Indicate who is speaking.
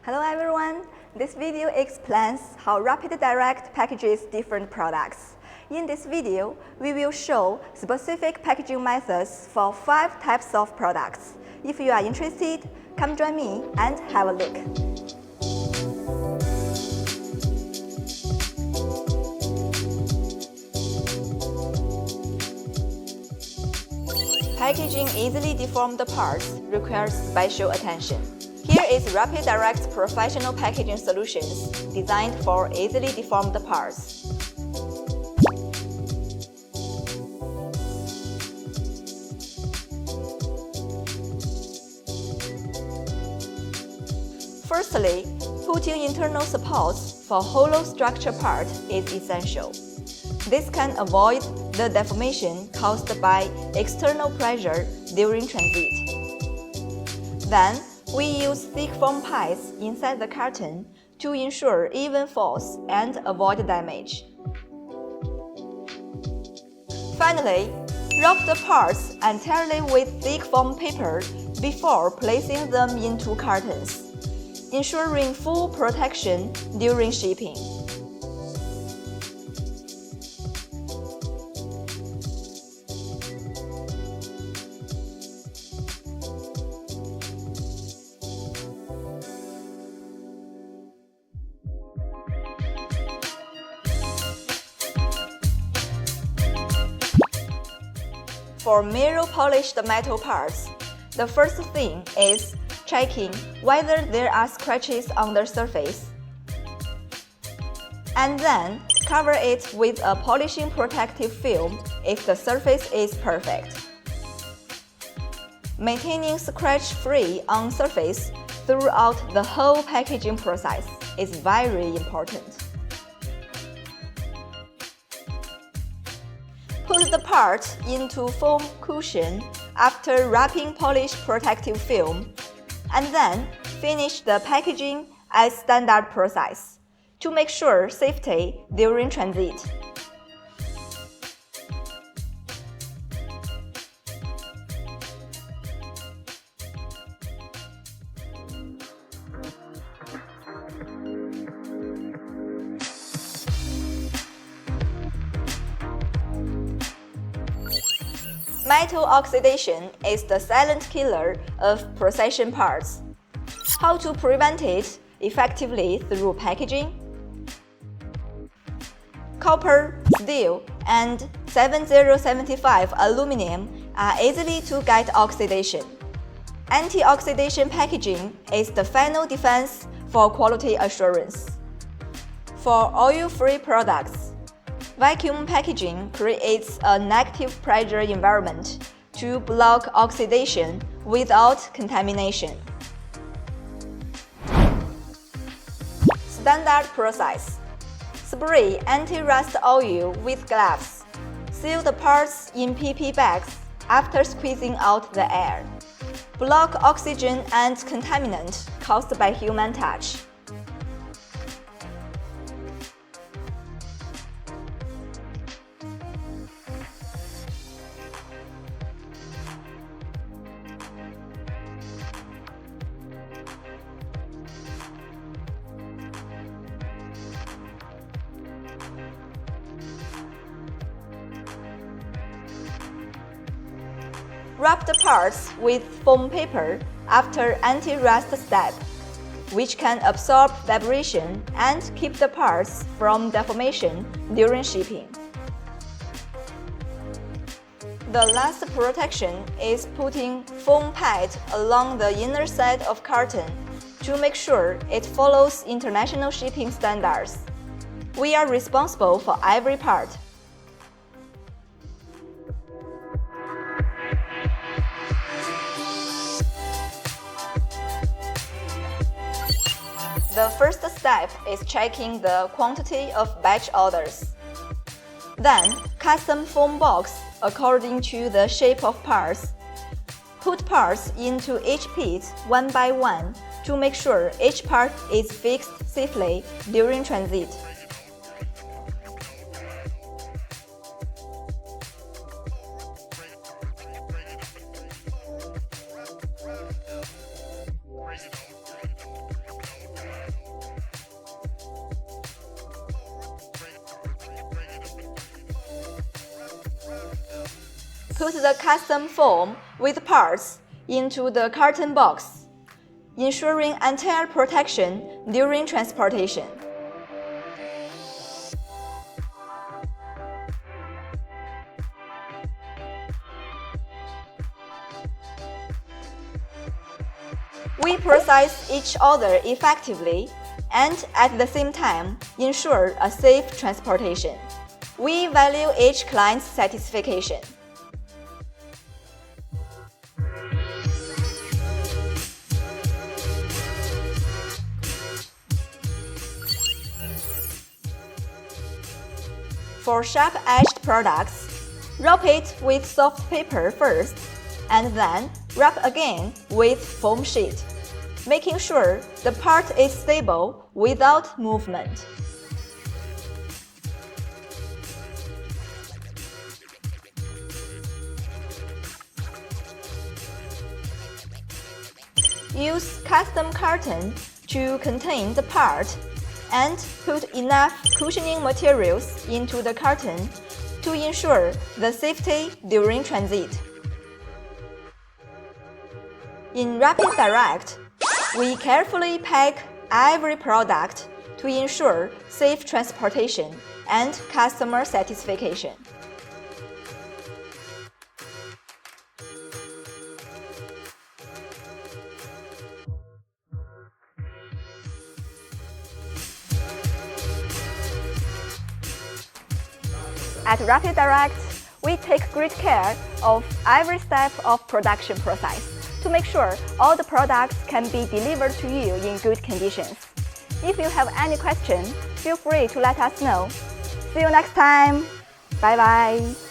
Speaker 1: Hello everyone! This video explains how RapidDirect packages different products. In this video, we will show specific packaging methods for 5 types of products. If you are interested, come join me and have a look. Packaging easily deformed parts requires special attention. Here is RapidDirect's professional packaging solutions designed for easily deformed parts. Firstly, putting internal supports for hollow structure part is essential. This can avoid the deformation caused by external pressure during transit. Then, we use thick foam pies inside the carton to ensure even force and avoid damage. Finally, wrap the parts entirely with thick foam paper before placing them into cartons, ensuring full protection during shipping. For mirror-polished metal parts, the first thing is checking whether there are scratches on the surface, and then cover it with a polishing protective film if the surface is perfect. Maintaining scratch-free on surface throughout the whole packaging process is very important. Put the part into foam cushion after wrapping polished protective film, and then finish the packaging as standard process to make sure safety during transit. Metal oxidation is the silent killer of precision parts. How to prevent it effectively through packaging? Copper, steel, and 7075 aluminum are easily to get oxidation. Anti-oxidation packaging is the final defense for quality assurance. For oil-free products, vacuum packaging creates a negative pressure environment to block oxidation without contamination. Standard process: spray anti-rust oil with gloves. Seal the parts in PP bags after squeezing out the air. Block oxygen and contaminant caused by human touch. Wrap the parts with foam paper after anti-rust step, which can absorb vibration and keep the parts from deformation during shipping. The last protection is putting foam pad along the inner side of carton to make sure it follows international shipping standards. We are responsible for every part. The first step is checking the quantity of batch orders. Then, custom foam box according to the shape of parts. Put parts into each piece one by one to make sure each part is fixed safely during transit. put the custom foam with parts into the carton box, ensuring entire protection during transportation. We process each order effectively and at the same time ensure a safe transportation. We value each client's satisfaction. For sharp-edged products, wrap it with soft paper first, and then wrap again with foam sheet, making sure the part is stable without movement. Use custom carton to contain the part and put enough cushioning materials into the carton to ensure the safety during transit. In RapidDirect, we carefully pack every product to ensure safe transportation and customer satisfaction. At RapidDirect, we take great care of every step of production process to make sure all the products can be delivered to you in good conditions. If you have any questions, feel free to let us know. See you next time. Bye-bye.